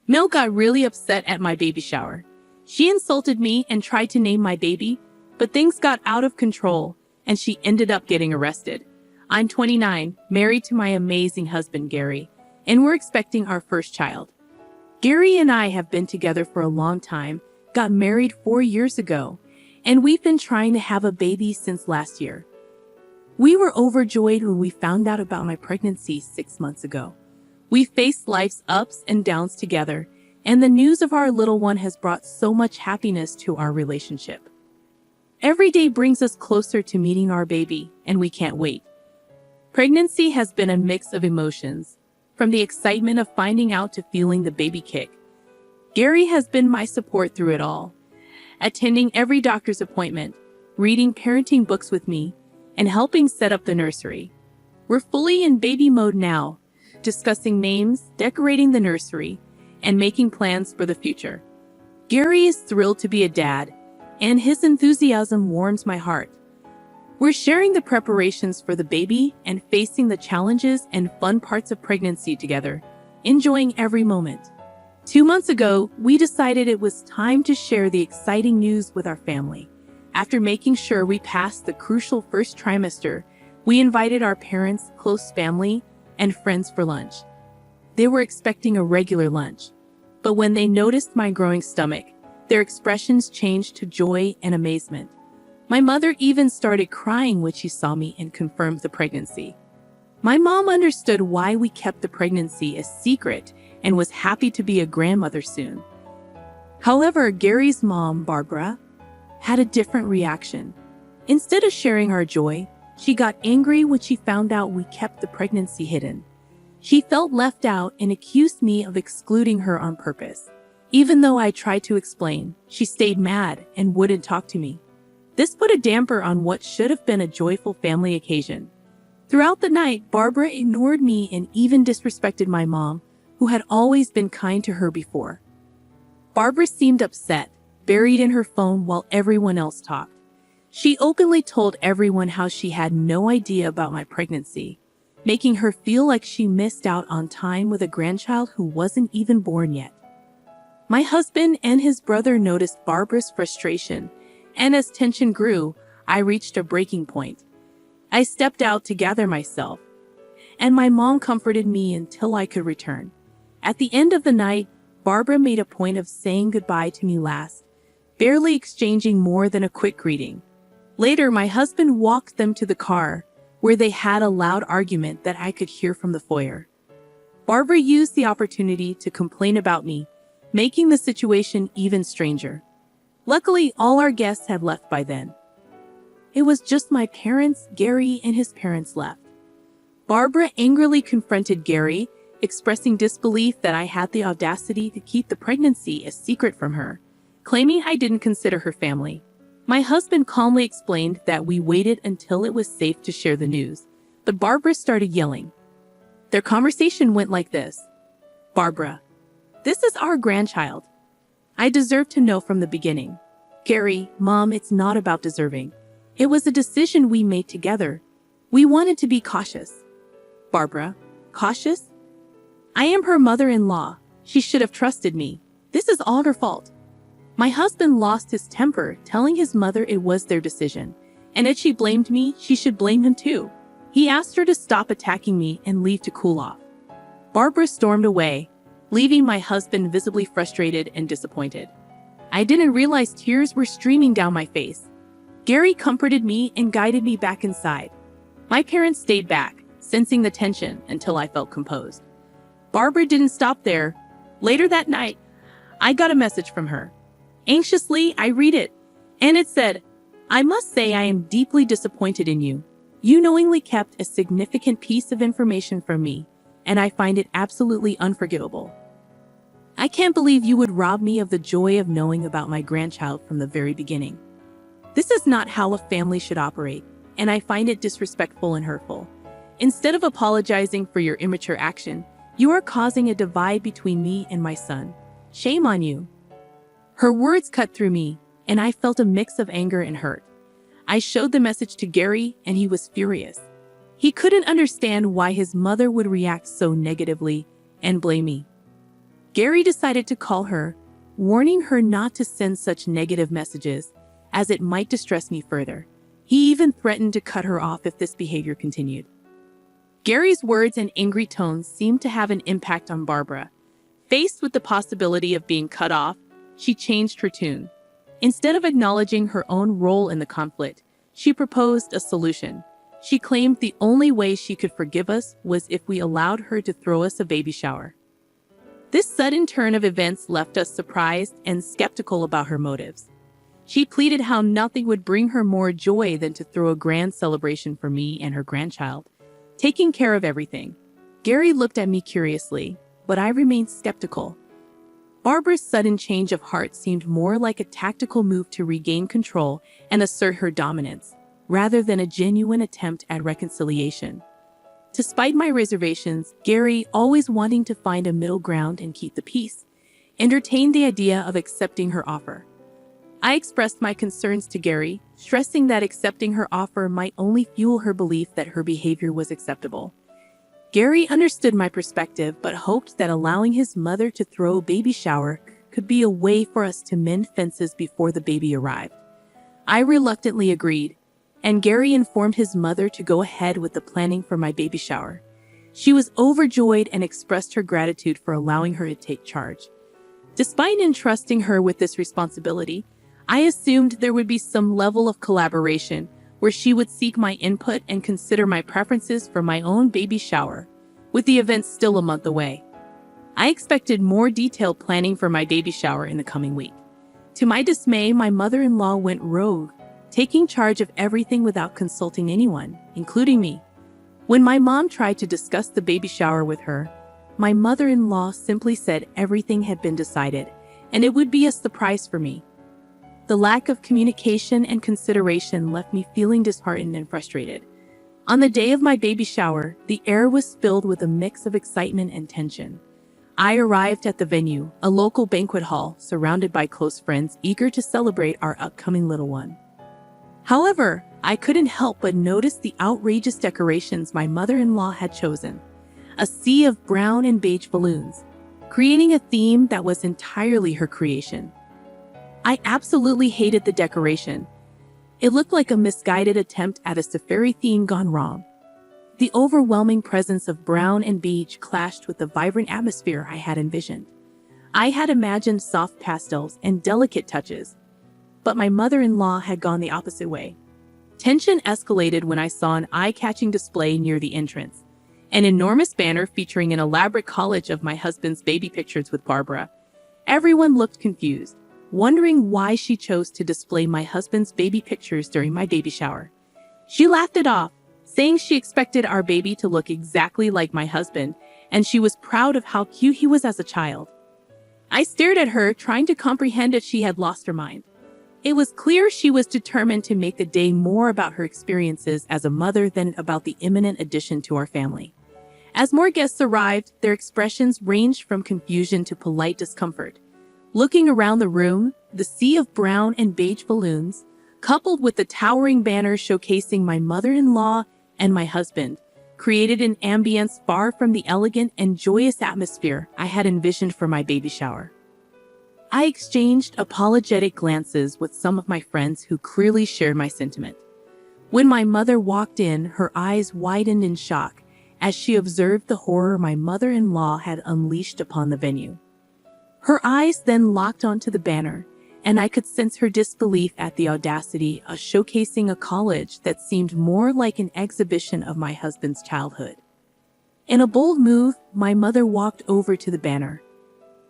Mel got really upset at my baby shower. She insulted me and tried to name my baby, but things got out of control and she ended up getting arrested. I'm 29, married to my amazing husband, Gary, and we're expecting our first child. Gary and I have been together for a long time, got married 4 years ago, and we've been trying to have a baby since last year. We were overjoyed when we found out about my pregnancy 6 months ago. We faced life's ups and downs together, and the news of our little one has brought so much happiness to our relationship. Every day brings us closer to meeting our baby, and we can't wait. Pregnancy has been a mix of emotions, from the excitement of finding out to feeling the baby kick. Gary has been my support through it all, attending every doctor's appointment, reading parenting books with me, and helping set up the nursery. We're fully in baby mode now, discussing names, decorating the nursery, and making plans for the future. Gary is thrilled to be a dad, and his enthusiasm warms my heart. We're sharing the preparations for the baby and facing the challenges and fun parts of pregnancy together, enjoying every moment. 2 months ago, we decided it was time to share the exciting news with our family. After making sure we passed the crucial first trimester, we invited our parents, close family, and friends for lunch. They were expecting a regular lunch, but when they noticed my growing stomach, their expressions changed to joy and amazement. My mother even started crying when she saw me and confirmed the pregnancy. My mom understood why we kept the pregnancy a secret and was happy to be a grandmother soon. However, Gary's mom, Barbara, had a different reaction. Instead of sharing our joy, she got angry when she found out we kept the pregnancy hidden. She felt left out and accused me of excluding her on purpose. Even though I tried to explain, she stayed mad and wouldn't talk to me. This put a damper on what should have been a joyful family occasion. Throughout the night, Barbara ignored me and even disrespected my mom, who had always been kind to her before. Barbara seemed upset, buried in her phone while everyone else talked. She openly told everyone how she had no idea about my pregnancy, making her feel like she missed out on time with a grandchild who wasn't even born yet. My husband and his brother noticed Barbara's frustration, and as tension grew, I reached a breaking point. I stepped out to gather myself, and my mom comforted me until I could return. At the end of the night, Barbara made a point of saying goodbye to me last, barely exchanging more than a quick greeting. Later, my husband walked them to the car, where they had a loud argument that I could hear from the foyer. Barbara used the opportunity to complain about me, making the situation even stranger. Luckily, all our guests had left by then. It was just my parents, Gary, and his parents left. Barbara angrily confronted Gary, expressing disbelief that I had the audacity to keep the pregnancy a secret from her, claiming I didn't consider her family. My husband calmly explained that we waited until it was safe to share the news, but Barbara started yelling. Their conversation went like this. Barbara, this is our grandchild. I deserve to know from the beginning. Gary, Mom, it's not about deserving. It was a decision we made together. We wanted to be cautious. Barbara, cautious? I am her mother-in-law. She should have trusted me. This is all her fault. My husband lost his temper, telling his mother it was their decision, and if she blamed me, she should blame him too. He asked her to stop attacking me and leave to cool off. Barbara stormed away, leaving my husband visibly frustrated and disappointed. I didn't realize tears were streaming down my face. Gary comforted me and guided me back inside. My parents stayed back, sensing the tension until I felt composed. Barbara didn't stop there. Later that night, I got a message from her. Anxiously, I read it, and it said, I must say I am deeply disappointed in you. You knowingly kept a significant piece of information from me, and I find it absolutely unforgivable. I can't believe you would rob me of the joy of knowing about my grandchild from the very beginning. This is not how a family should operate, and I find it disrespectful and hurtful. Instead of apologizing for your immature action, you are causing a divide between me and my son. Shame on you. Her words cut through me, and I felt a mix of anger and hurt. I showed the message to Gary, and he was furious. He couldn't understand why his mother would react so negatively and blame me. Gary decided to call her, warning her not to send such negative messages, as it might distress me further. He even threatened to cut her off if this behavior continued. Gary's words and angry tones seemed to have an impact on Barbara. Faced with the possibility of being cut off, she changed her tune. Instead of acknowledging her own role in the conflict, she proposed a solution. She claimed the only way she could forgive us was if we allowed her to throw us a baby shower. This sudden turn of events left us surprised and skeptical about her motives. She pleaded how nothing would bring her more joy than to throw a grand celebration for me and her grandchild, taking care of everything. Gary looked at me curiously, but I remained skeptical. Barbara's sudden change of heart seemed more like a tactical move to regain control and assert her dominance, rather than a genuine attempt at reconciliation. Despite my reservations, Gary, always wanting to find a middle ground and keep the peace, entertained the idea of accepting her offer. I expressed my concerns to Gary, stressing that accepting her offer might only fuel her belief that her behavior was acceptable. Gary understood my perspective but hoped that allowing his mother to throw a baby shower could be a way for us to mend fences before the baby arrived. I reluctantly agreed, and Gary informed his mother to go ahead with the planning for my baby shower. She was overjoyed and expressed her gratitude for allowing her to take charge. Despite entrusting her with this responsibility, I assumed there would be some level of collaboration where she would seek my input and consider my preferences for my own baby shower, with the event still a month away. I expected more detailed planning for my baby shower in the coming week. To my dismay, my mother-in-law went rogue, taking charge of everything without consulting anyone, including me. When my mom tried to discuss the baby shower with her, my mother-in-law simply said everything had been decided, and it would be a surprise for me. The lack of communication and consideration left me feeling disheartened and frustrated. On the day of my baby shower, the air was filled with a mix of excitement and tension. I arrived at the venue, a local banquet hall, surrounded by close friends eager to celebrate our upcoming little one. However, I couldn't help but notice the outrageous decorations my mother-in-law had chosen. A sea of brown and beige balloons, creating a theme that was entirely her creation. I absolutely hated the decoration. It looked like a misguided attempt at a safari theme gone wrong. The overwhelming presence of brown and beige clashed with the vibrant atmosphere I had envisioned. I had imagined soft pastels and delicate touches, but my mother-in-law had gone the opposite way. Tension escalated when I saw an eye-catching display near the entrance, an enormous banner featuring an elaborate collage of my husband's baby pictures with Barbara. Everyone looked confused, wondering why she chose to display my husband's baby pictures during my baby shower. She laughed it off, saying she expected our baby to look exactly like my husband, and she was proud of how cute he was as a child. I stared at her, trying to comprehend if she had lost her mind. It was clear she was determined to make the day more about her experiences as a mother than about the imminent addition to our family. As more guests arrived, their expressions ranged from confusion to polite discomfort. Looking around the room, the sea of brown and beige balloons, coupled with the towering banner showcasing my mother-in-law and my husband, created an ambience far from the elegant and joyous atmosphere I had envisioned for my baby shower. I exchanged apologetic glances with some of my friends who clearly shared my sentiment. When my mother walked in, her eyes widened in shock as she observed the horror my mother-in-law had unleashed upon the venue. Her eyes then locked onto the banner, and I could sense her disbelief at the audacity of showcasing a collage that seemed more like an exhibition of my husband's childhood. In a bold move, my mother walked over to the banner.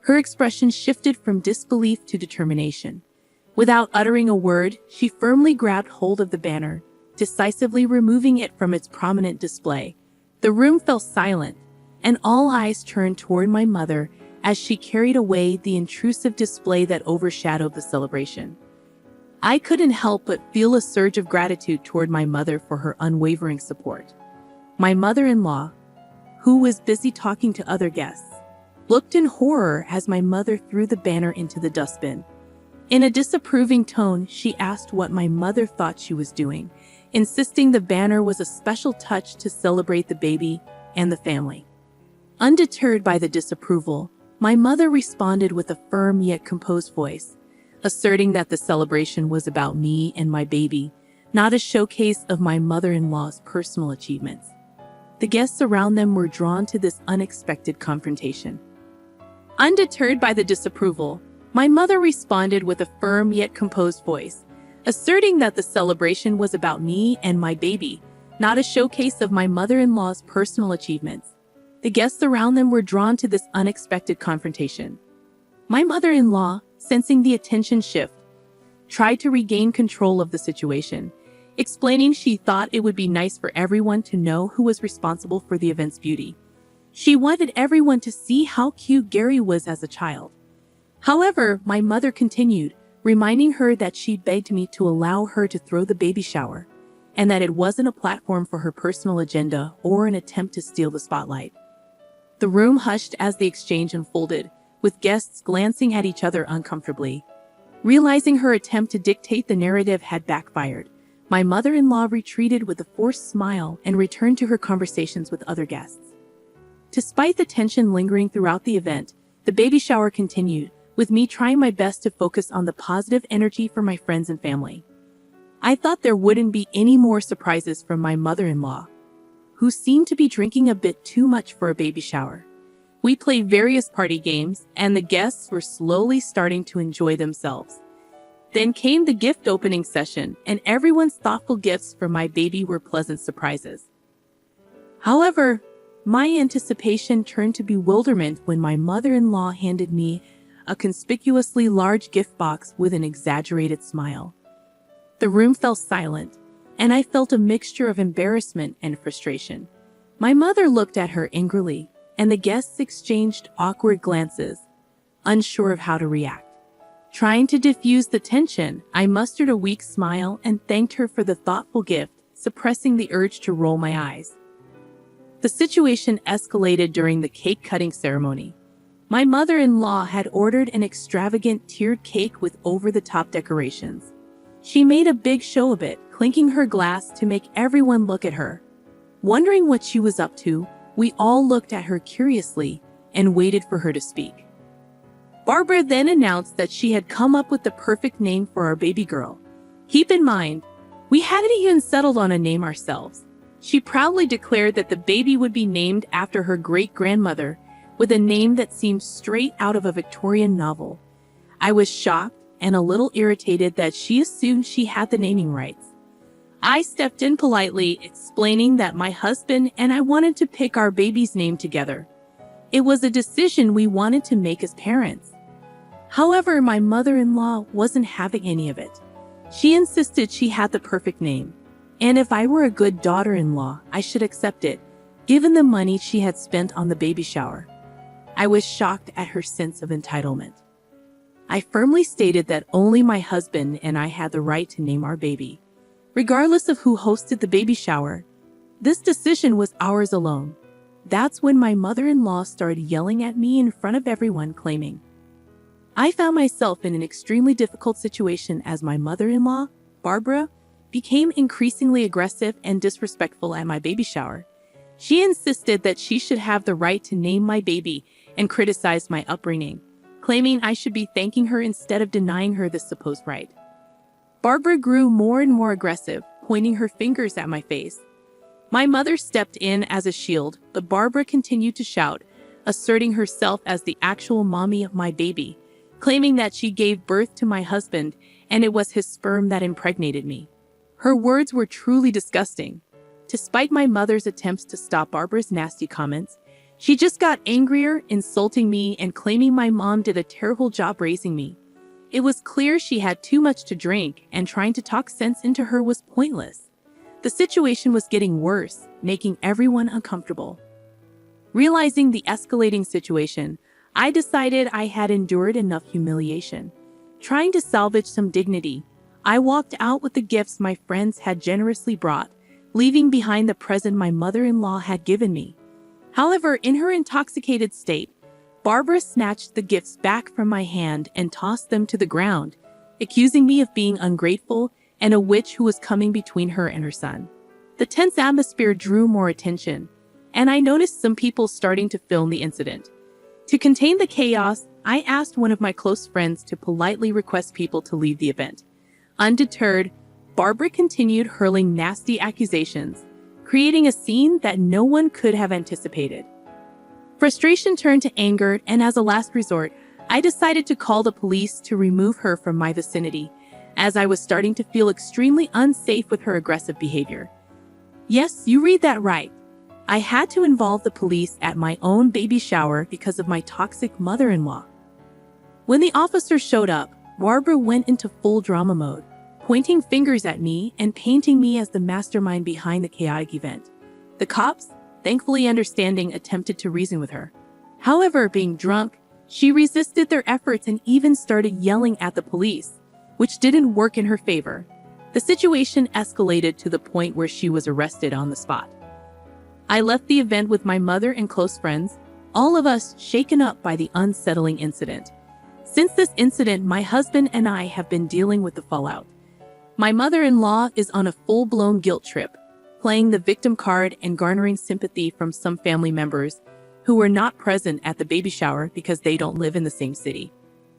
Her expression shifted from disbelief to determination. Without uttering a word, she firmly grabbed hold of the banner, decisively removing it from its prominent display. The room fell silent, and all eyes turned toward my mother as she carried away the intrusive display that overshadowed the celebration. I couldn't help but feel a surge of gratitude toward my mother for her unwavering support. My mother-in-law, who was busy talking to other guests, looked in horror as my mother threw the banner into the dustbin. In a disapproving tone, she asked what my mother thought she was doing, insisting the banner was a special touch to celebrate the baby and the family. Undeterred by the disapproval, My mother responded with a firm yet composed voice, asserting that the celebration was about me and my baby, not a showcase of my mother-in-law's personal achievements. The guests around them were drawn to this unexpected confrontation. Undeterred by the disapproval, my mother responded with a firm yet composed voice, asserting that the celebration was about me and my baby, not a showcase of my mother-in-law's personal achievements. The guests around them were drawn to this unexpected confrontation. My mother-in-law, sensing the attention shift, tried to regain control of the situation, explaining she thought it would be nice for everyone to know who was responsible for the event's beauty. She wanted everyone to see how cute Gary was as a child. However, my mother continued, reminding her that she begged me to allow her to throw the baby shower, and that it wasn't a platform for her personal agenda or an attempt to steal the spotlight. The room hushed as the exchange unfolded, with guests glancing at each other uncomfortably. Realizing her attempt to dictate the narrative had backfired, my mother-in-law retreated with a forced smile and returned to her conversations with other guests. Despite the tension lingering throughout the event, the baby shower continued, with me trying my best to focus on the positive energy for my friends and family. I thought there wouldn't be any more surprises from my mother-in-law, who seemed to be drinking a bit too much for a baby shower. We played various party games, and the guests were slowly starting to enjoy themselves. Then came the gift opening session, and everyone's thoughtful gifts for my baby were pleasant surprises. However, my anticipation turned to bewilderment when my mother-in-law handed me a conspicuously large gift box with an exaggerated smile. The room fell silent, and I felt a mixture of embarrassment and frustration. My mother looked at her angrily, and the guests exchanged awkward glances, unsure of how to react. Trying to diffuse the tension, I mustered a weak smile and thanked her for the thoughtful gift, suppressing the urge to roll my eyes. The situation escalated during the cake-cutting ceremony. My mother-in-law had ordered an extravagant tiered cake with over-the-top decorations. She made a big show of it, clinking her glass to make everyone look at her. Wondering what she was up to, we all looked at her curiously and waited for her to speak. Barbara then announced that she had come up with the perfect name for our baby girl. Keep in mind, we hadn't even settled on a name ourselves. She proudly declared that the baby would be named after her great-grandmother, with a name that seemed straight out of a Victorian novel. I was shocked and a little irritated that she assumed she had the naming rights. I stepped in politely, explaining that my husband and I wanted to pick our baby's name together. It was a decision we wanted to make as parents. However, my mother-in-law wasn't having any of it. She insisted she had the perfect name, and if I were a good daughter-in-law, I should accept it, given the money she had spent on the baby shower. I was shocked at her sense of entitlement. I firmly stated that only my husband and I had the right to name our baby, regardless of who hosted the baby shower. This decision was ours alone. That's when my mother-in-law started yelling at me in front of everyone, claiming I found myself in an extremely difficult situation as my mother-in-law, Barbara, became increasingly aggressive and disrespectful at my baby shower. She insisted that she should have the right to name my baby and criticized my upbringing, claiming I should be thanking her instead of denying her this supposed right. Barbara grew more and more aggressive, pointing her fingers at my face. My mother stepped in as a shield, but Barbara continued to shout, asserting herself as the actual mommy of my baby, claiming that she gave birth to my husband and it was his sperm that impregnated me. Her words were truly disgusting. Despite my mother's attempts to stop Barbara's nasty comments, she just got angrier, insulting me and claiming my mom did a terrible job raising me. It was clear she had too much to drink, and trying to talk sense into her was pointless. The situation was getting worse, making everyone uncomfortable. Realizing the escalating situation, I decided I had endured enough humiliation. Trying to salvage some dignity, I walked out with the gifts my friends had generously brought, leaving behind the present my mother-in-law had given me. However, in her intoxicated state, Barbara snatched the gifts back from my hand and tossed them to the ground, accusing me of being ungrateful and a witch who was coming between her and her son. The tense atmosphere drew more attention, and I noticed some people starting to film the incident. To contain the chaos, I asked one of my close friends to politely request people to leave the event. Undeterred, Barbara continued hurling nasty accusations, creating a scene that no one could have anticipated. Frustration turned to anger, and as a last resort, I decided to call the police to remove her from my vicinity, as I was starting to feel extremely unsafe with her aggressive behavior. Yes, you read that right. I had to involve the police at my own baby shower because of my toxic mother-in-law. When the officers showed up, Barbara went into full drama mode, pointing fingers at me and painting me as the mastermind behind the chaotic event. The cops, thankfully understanding, attempted to reason with her. However, being drunk, she resisted their efforts and even started yelling at the police, which didn't work in her favor. The situation escalated to the point where she was arrested on the spot. I left the event with my mother and close friends, all of us shaken up by the unsettling incident. Since this incident, my husband and I have been dealing with the fallout. My mother-in-law is on a full-blown guilt trip, playing the victim card and garnering sympathy from some family members who were not present at the baby shower because they don't live in the same city.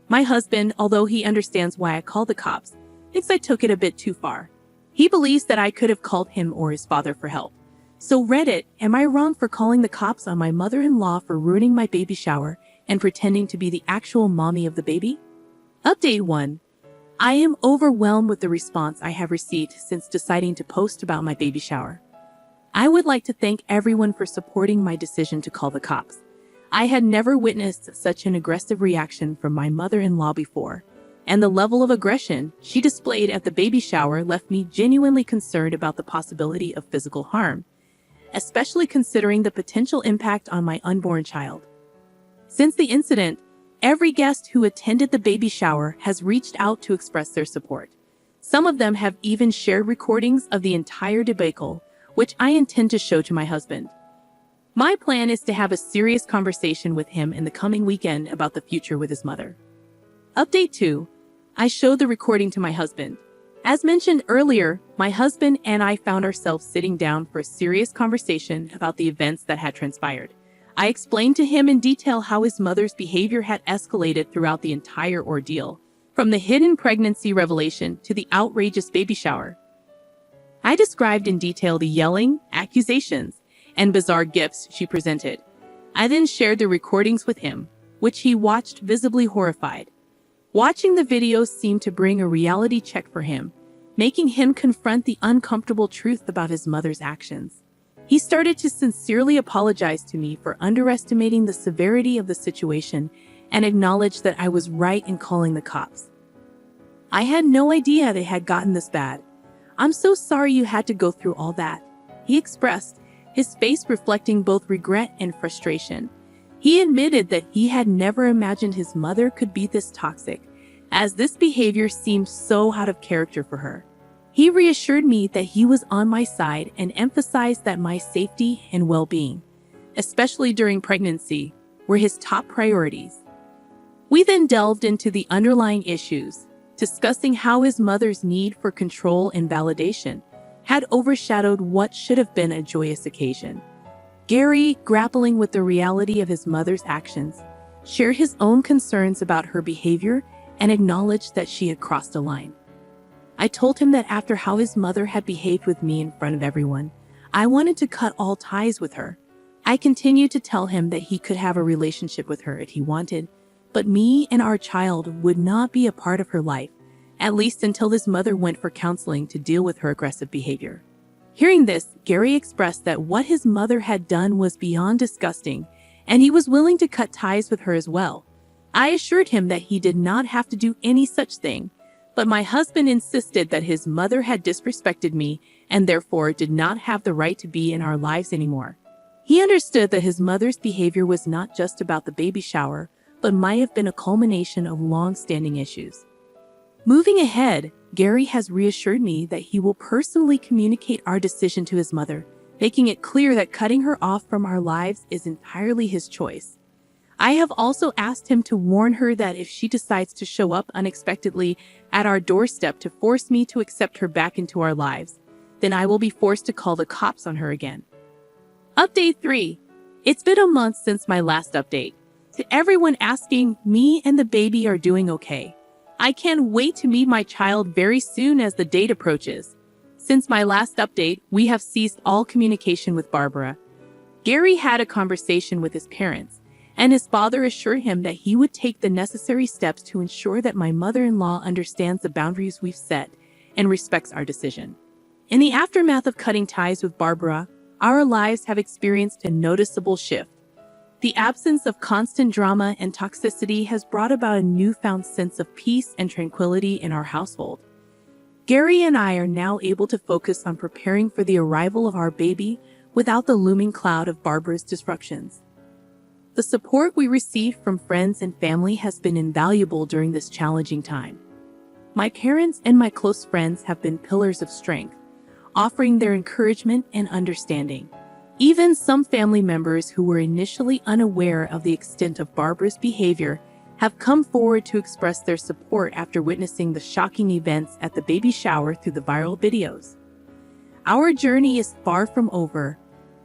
My husband, although he understands why I called the cops, thinks I took it a bit too far. He believes that I could have called him or his father for help. So Reddit, am I wrong for calling the cops on my mother-in-law for ruining my baby shower and pretending to be the actual mommy of the baby? Update 1. I am overwhelmed with the response I have received since deciding to post about my baby shower. I would like to thank everyone for supporting my decision to call the cops. I had never witnessed such an aggressive reaction from my mother-in-law before, and the level of aggression she displayed at the baby shower left me genuinely concerned about the possibility of physical harm, especially considering the potential impact on my unborn child. Since the incident, every guest who attended the baby shower has reached out to express their support. Some of them have even shared recordings of the entire debacle, which I intend to show to my husband. My plan is to have a serious conversation with him in the coming weekend about the future with his mother. Update 2. I showed the recording to my husband. As mentioned earlier, my husband and I found ourselves sitting down for a serious conversation about the events that had transpired. I explained to him in detail how his mother's behavior had escalated throughout the entire ordeal, from the hidden pregnancy revelation to the outrageous baby shower. I described in detail the yelling, accusations, and bizarre gifts she presented. I then shared the recordings with him, which he watched visibly horrified. Watching the videos seemed to bring a reality check for him, making him confront the uncomfortable truth about his mother's actions. He started to sincerely apologize to me for underestimating the severity of the situation and acknowledged that I was right in calling the cops. I had no idea they had gotten this bad. I'm so sorry you had to go through all that, he expressed, his face reflecting both regret and frustration. He admitted that he had never imagined his mother could be this toxic, as this behavior seemed so out of character for her. He reassured me that he was on my side and emphasized that my safety and well-being, especially during pregnancy, were his top priorities. We then delved into the underlying issues, discussing how his mother's need for control and validation had overshadowed what should have been a joyous occasion. Gary, grappling with the reality of his mother's actions, shared his own concerns about her behavior and acknowledged that she had crossed a line. I told him that after how his mother had behaved with me in front of everyone, I wanted to cut all ties with her. I continued to tell him that he could have a relationship with her if he wanted, but me and our child would not be a part of her life, at least until his mother went for counseling to deal with her aggressive behavior. Hearing this, Gary expressed that what his mother had done was beyond disgusting, and he was willing to cut ties with her as well. I assured him that he did not have to do any such thing, but my husband insisted that his mother had disrespected me and therefore did not have the right to be in our lives anymore. He understood that his mother's behavior was not just about the baby shower, but might have been a culmination of long-standing issues. Moving ahead, Gary has reassured me that he will personally communicate our decision to his mother, making it clear that cutting her off from our lives is entirely his choice. I have also asked him to warn her that if she decides to show up unexpectedly at our doorstep to force me to accept her back into our lives, then I will be forced to call the cops on her again. Update 3. It's been a month since my last update, To everyone asking, me and the baby are doing okay. I can't wait to meet my child very soon as the date approaches. Since my last update, we have ceased all communication with Barbara. Gary had a conversation with his parents, and his father assured him that he would take the necessary steps to ensure that my mother-in-law understands the boundaries we've set and respects our decision. In the aftermath of cutting ties with Barbara, our lives have experienced a noticeable shift. The absence of constant drama and toxicity has brought about a newfound sense of peace and tranquility in our household. Gary and I are now able to focus on preparing for the arrival of our baby without the looming cloud of Barbara's disruptions. The support we received from friends and family has been invaluable during this challenging time. My parents and my close friends have been pillars of strength, offering their encouragement and understanding. Even some family members who were initially unaware of the extent of Barbara's behavior have come forward to express their support after witnessing the shocking events at the baby shower through the viral videos. Our journey is far from over,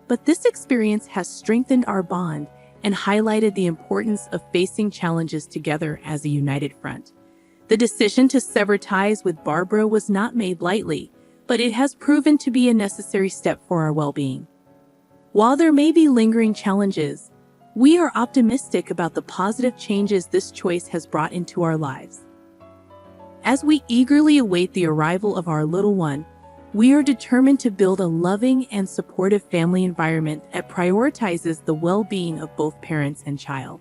but this experience has strengthened our bond and highlighted the importance of facing challenges together as a united front. The decision to sever ties with Barbara was not made lightly, but it has proven to be a necessary step for our well-being. While there may be lingering challenges, we are optimistic about the positive changes this choice has brought into our lives. As we eagerly await the arrival of our little one, we are determined to build a loving and supportive family environment that prioritizes the well-being of both parents and child.